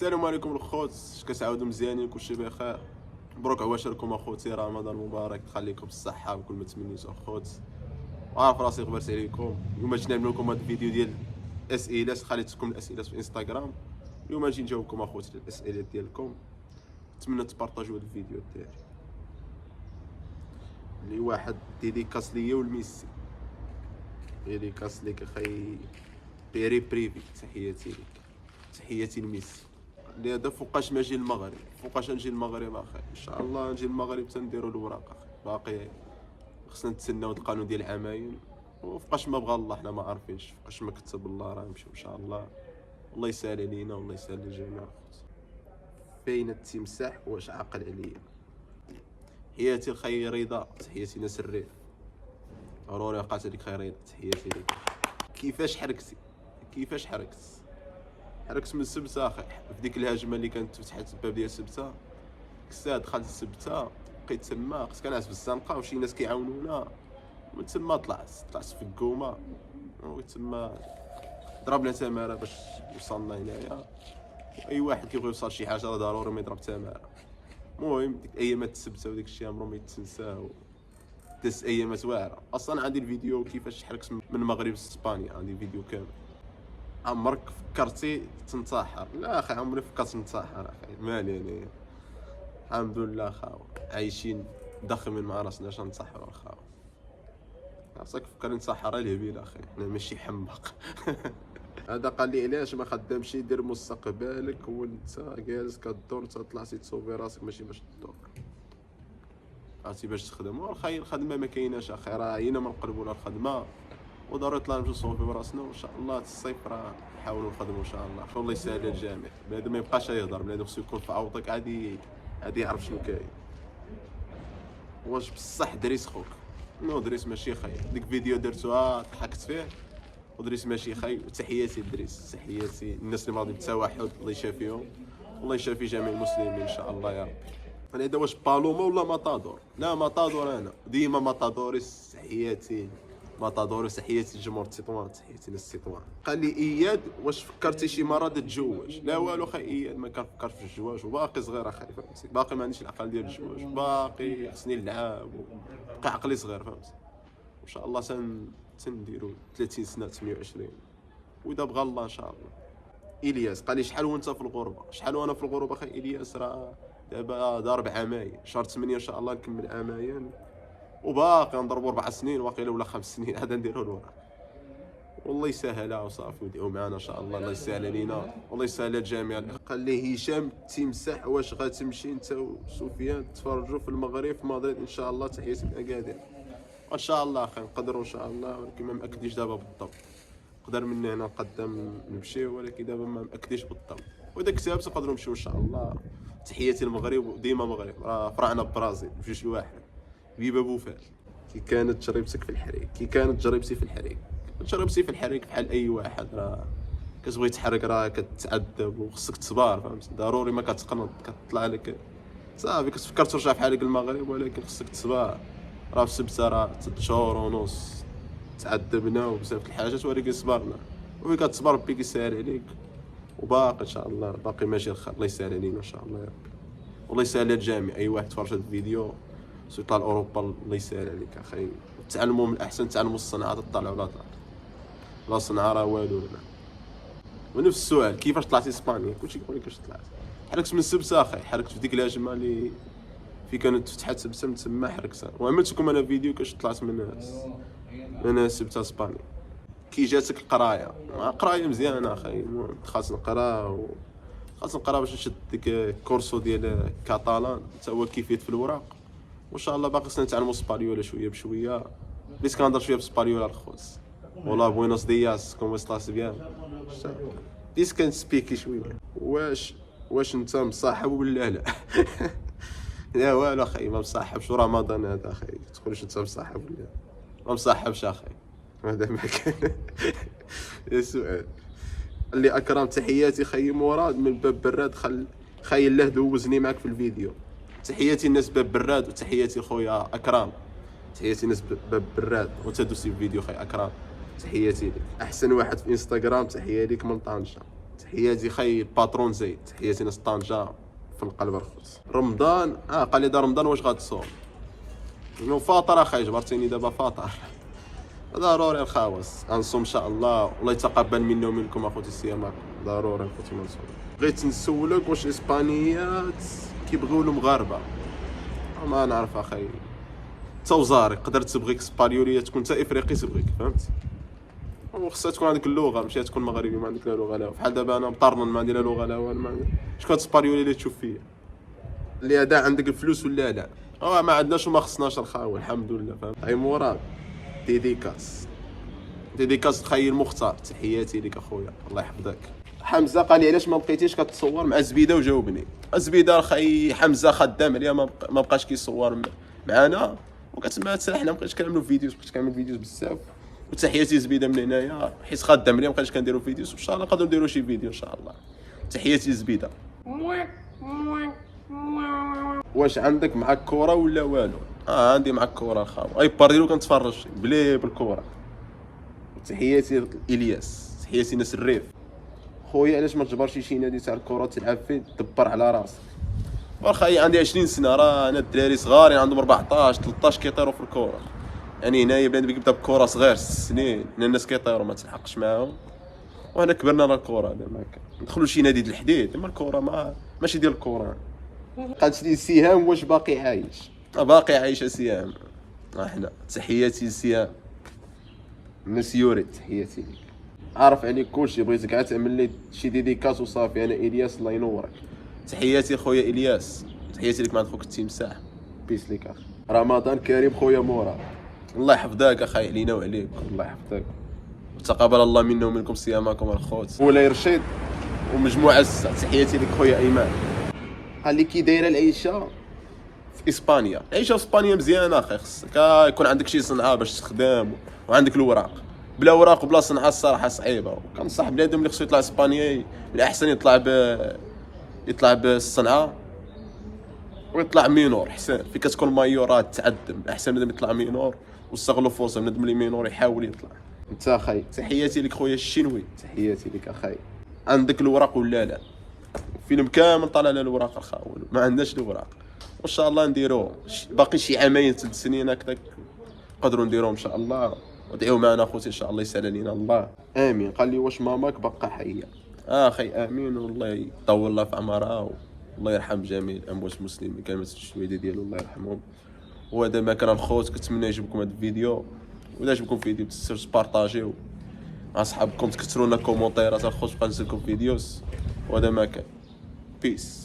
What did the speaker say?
السلام عليكم الخوت، كتعاودوا مزيانين كلشي بخير. مبروك عواشركم اخوتي، رمضان مبارك، تخليكم بالصحه وكل ما تمنيتو اخوت. وعارف راسي غبرت عليكم. اليوم جيت نعمل لكم هذا الفيديو ديال اسئله، خليتكم الاسئله في انستغرام. اليوم غنجي نجاوبكم اخوتي على الاسئله ديالكم. نتمنى تبارطاجيو هذا الفيديو ديالي اللي واحد ديديكاس ليا والميسي. ديديكاس ليك اخي بيري بريفي، تحياتي ليك، تحياتي لميسي. هذا فوقاش ما نجي المغرب، فوقاش نجي المغرب اخي، ان شاء الله نجي المغرب تنديروا الوراق اخي. باقي خصنا نتسناو القانون ديال العمايم، وفوقاش ما بغى الله حنا ما عارفينش، فوقاش ما كتب الله راه نمشيو ان شاء الله. الله يسهل علينا والله يسهل للجميع. فين التمساح واش عاقل عليا؟ حياتي الخي رضا، تحياتي ناس الريف. ضروري وقعت عليك خير رضا، تحياتي ليك. كيفاش حركتي؟ كيفاش حركت من سبته اخي، في ديك الهجمه اللي كانت فتحت الباب ديال سبته. كسا دخلت سبته، بقيت تما خص كنعس في الزنقه وشي ناس كيعاونونا، ومن تما طلعت في الكومه، وتما ضربنا تماره باش وصلنا هنايا. اي واحد كيبغي يوصل شي حاجه راه ضروري ما يضرب تماره. المهم ديك ايامات السبته وديك الشيء عمرهم ما يتنساو، دازت ايامات واعره. اصلا عندي الفيديو كيفاش حركت من المغرب لاسبانيا، عندي الفيديو كامل. عمرك فكرتي تنتحر؟ لا اخي، عمري فكرت ننتحر اخي، مالي انا الحمد لله خاو، عايشين ضخمين مع راسنا، اش ننتحروا خاو؟ خاصك فكر ننتحر الهبيل اخي، انا ماشي حماق. هذا قال لي علاش ما خدامش، دير مستقبلك وانت جالس كدور، انت طلعتي تصوفي راسك ماشي باش تدور، عرفتي باش تخدم. والخير الخدمه ما كايناش اخي، راه عينا ما نقلبوا على الخدمه، وضروري طلعنا نمشيو نصوفي براسنا، وان شاء الله الصيف راه نحاولوا نخدموا ان شاء الله. الله يسهل الجميع، بنادم ما يبقاش يهضر، بنادم خصو يكون في عوضك عادي يعرف شنو كاين. واش بصح دريس خوك؟ نو دريس ماشي خاي، ديك فيديو درتوها ضحكت فيه، ودريس ماشي خاي. وتحياتي لدريس، تحياتي الناس اللي ماضي بالتوحد، الله يشافيهم، الله يشافي جميع المسلمين ان شاء الله يا ربي. انا هذا واش بالوما ولا ماتادور؟ لا ماتادور، انا ديما ماتادوريس. تحياتي ماتادوريس، تحياتي لجمهور تطوان، تحياتي ناس تطوان. قال لي اياد واش فكرتي شي مره تتزوج؟ لا والو خاي، اياد ما كنفكرش في الزواج، وباقي صغير اخي، فهمتي؟ باقي ما عنديش العقل ديال الزواج، باقي خصني نلعب، وبقى عقلي صغير، فهمتي؟ ان شاء الله تنديرو 30 سنه 28، واذا بغى الله ان شاء الله. الياس قال لي شحال وانت في الغربه؟ شحال وانا في الغربه اخي الياس؟ راه دابا ضارب عامين، شهر 8 ان شاء الله نكمل عامين، وباقي نضربوا 4 سنين واقيلا ولا 5 سنين عاد نديروا الوراق. والله يسهلها وصافي، ودعوا معنا ان شاء الله، الله يسهل علينا والله يسهل الجميع. قال لي هشام تمسح واش غتمشي انت وسفيان تفرجوا في المغرب في مدريد ان شاء الله؟ تحياتي من اكادير. ان شاء الله اخي نقدروا ان شاء الله، ولكن ما مأكديش دابا بالضبط. نقدر من هنا قدام نمشيو، ولكن دابا ما مأكديش بالضبط. واذا كتبت نقدروا نمشيو ان شاء الله. تحياتي للمغرب، وديما مغرب، راه فرعنا برازيل بجوج لواحد. فيبا بوفال. كي كانت تجربتك في الحريق؟ كي كانت تجربتي في الحريق؟ تجربتي في الحريق بحال اي واحد، راه كتبغي تحرق راه كتعذب وخصك تصبر، فهمت؟ ضروري ما كتقنط، كتطلع لك صافي كتفكر ترجع في حالك المغرب، ولكن خصك تصبر. راه في سبته راه 3 شهور ونص تعذبنا وبزاف الحاجات، ولكن صبرنا، وفي كتصبر ربي كيسهل عليك، وباقي ان شاء الله باقي ماشي الخير. الله يسهل علينا ان شاء الله يا ربي، والله يسهل للجميع. اي واحد تفرج هذا الفيديو سيطلع لاوروبا، الله يسهل عليك اخي. تعلموا من الاحسن، تعلموا الصنعه، تطلعوا لا طلع لا صنعه راه والو لنا. ونفس السؤال، كيفاش طلعتي اسبانيا؟ كلشي كيقول لك كيفاش طلعت. حركت من سبته اخي، حركت في ديك الهجمه اللي في كانت فتحت سبته، من تما حركتها، وعملت لكم انا فيديو كاش طلعت من سبته اسبانيا. كي جاتك القرايه؟ قرايه مزيانه اخي، خاص نقرا خاص نقرا باش نشد ديك كورسو ديال كاتالان، حتى هو كيفيت في الوراق. وان شاء الله باقي خصنا نتعلموا اسبانيولا شويه بشويه، بديت كنهضر شويه بالاسبانيولا الخوت. والله بوينوس دياس، كومو ستاس بيان، بديت كنسبيكي شويه. واش انت مصاحب ولا لا؟ لا والو اخي، ما مصاحبش، رمضان هذا اخي، تقولش انت مصاحب ولا؟ ما مصاحبش اخي، هذا ما كان. السؤال اللي اكرم، تحياتي خي مراد من باب براد، خي الله دوزني معك في الفيديو. تحياتي الناس باب براد، وتحياتي خويا اكرم، تحياتي الناس باب براد، وتدوسي في الفيديو خي اكرم، تحياتي لك. احسن واحد في انستغرام، تحيه ليك من طنجه، تحياتي خي الباترون زيد، تحياتي ناس طنجة في القلب الخبز. رمضان قال لي دا رمضان واش غتصوم؟ انه فاطر اخاي، جبرتيني دابا فاطر. ضروري الخاوس غنصوم ان شاء الله، والله يتقبل منا ومنكم اخوتي صيامكم، ضروري اخوتي ما نصوم. بغيت نسولك واش الاسبانيات كيبغيو المغاربه؟ ما نعرف اخاي، تا وزاري قدرت تبغيك اسبانيوليه تكون تا افريقي تبغيك، فهمت؟ وخصها تكون عندك اللغه، ماشي تكون مغربي ما عندك لا لغه لا. بحال دابا انا مطرنن ما عندي لا لغه لا والو، شكون اسبانيولي اللي تشوف فيا اللي هذا عندك الفلوس ولا لا؟ ما عندناش وما خصناش الخاوه الحمد لله، فهمت؟ اي مراد ديديكاس خي المختار، تحياتي لك اخويا الله يحفظك. حمزه قال لي علاش ما بقيتيش كتصور مع زبيده وجاوبني. زبيده خي حمزه خدام عليا ما بقاش كيصور معانا، وكتما حنا ما بقيتش كنعملوا فيديوز، بقيت كنعمل فيديوز بزاف. وتحياتي زبيده من هنايا حيت خدام عليا ما بقيتش كنديروا فيديوز، وان شاء الله نقدروا نديروا شي فيديو ان شاء الله. تحياتي زبيده. واش عندك مع الكره ولا والو؟ عندي مع الكره الخاوه، اي بارديلو كنتفرج بلي بالكره. تحياتي الياس، تحياتي ناس الريف. خويا علاش ما تجبرش شي نادي تاع الكره تلعب فيه تدبر على راسك؟ واخا عندي 20 سنه، راه انا الدراري صغارين عندهم 14 13 كيطيروا في الكره. يعني هنايا بنادم كيبدا بكره صغير 6 سنين، الناس كيطيروا ما تلحقش معاهم، وحنا كبرنا على الكره. زعما ندخلوا شي نادي ديال الحديد، اما الكره ماشي ديال الكره. قالت لي سهام واش باقي عايش؟ باقي عايش سهام. احنا تحياتي لسهام مسيوري، تحياتي لك. عارف عليك كلشي، بغيتك عاد تعمل لي شي ديديكاس وصافي. انا الياس الله ينورك. تحياتي خويا الياس، تحياتي لك مع خوك التمساح. بيس ليك اخي. رمضان كريم خويا مورا، الله يحفظك اخاي علينا وعليك، الله يحفظك وتقبل الله منا ومنكم صيامكم الخوت. مولاي رشيد ومجموعه السا، تحياتي لك خويا ايمان. قال لي كي دايره العيشه في اسبانيا؟ العيشه في اسبانيا مزيانه اخي، خصك يكون عندك شي صنعه باش تخدم وعندك الوراق. بلا وراق وبلا صنعه الصراحه صعيبه. وكنصح بنادم اللي خصو يطلع اسبانيا الاحسن يطلع بالصنعه ويطلع مينور احسن. في كتكون مايورات تعدم، احسن بنادم يطلع مينور ويستغلوا فرصه بنادم اللي مينور يحاول يطلع. انت اخي تحياتي لك خويا الشينوي، تحياتي لك اخي. عندك الوراق ولا لا؟ فيلم كامل طالع على الوراق الخاول، ما عندناش الوراق. وان شاء الله نديروه، باقي شي عامين 3 سنين هكذاك نقدروا نديروه ان شاء الله. ودعيو معنا اخوتي ان شاء الله يسهل علينا الله. امين. قال لي واش ماماك باقا حيه؟ اخي امين، والله يطول الله في عمرها والله يرحم جميع الاموات المسلمين، كلمه الشهيده ديالو الله يرحمهم. وهذا ما كان الخوت، كنتمنى يعجبكم هذا الفيديو، ولا عجبكم الفيديو تنساوش تبارطاجيو مع صحابكم، تكثروا لنا كومونتيرات الخوت بقى ننزل لكم فيديوز. وهذا ما كان. بيس.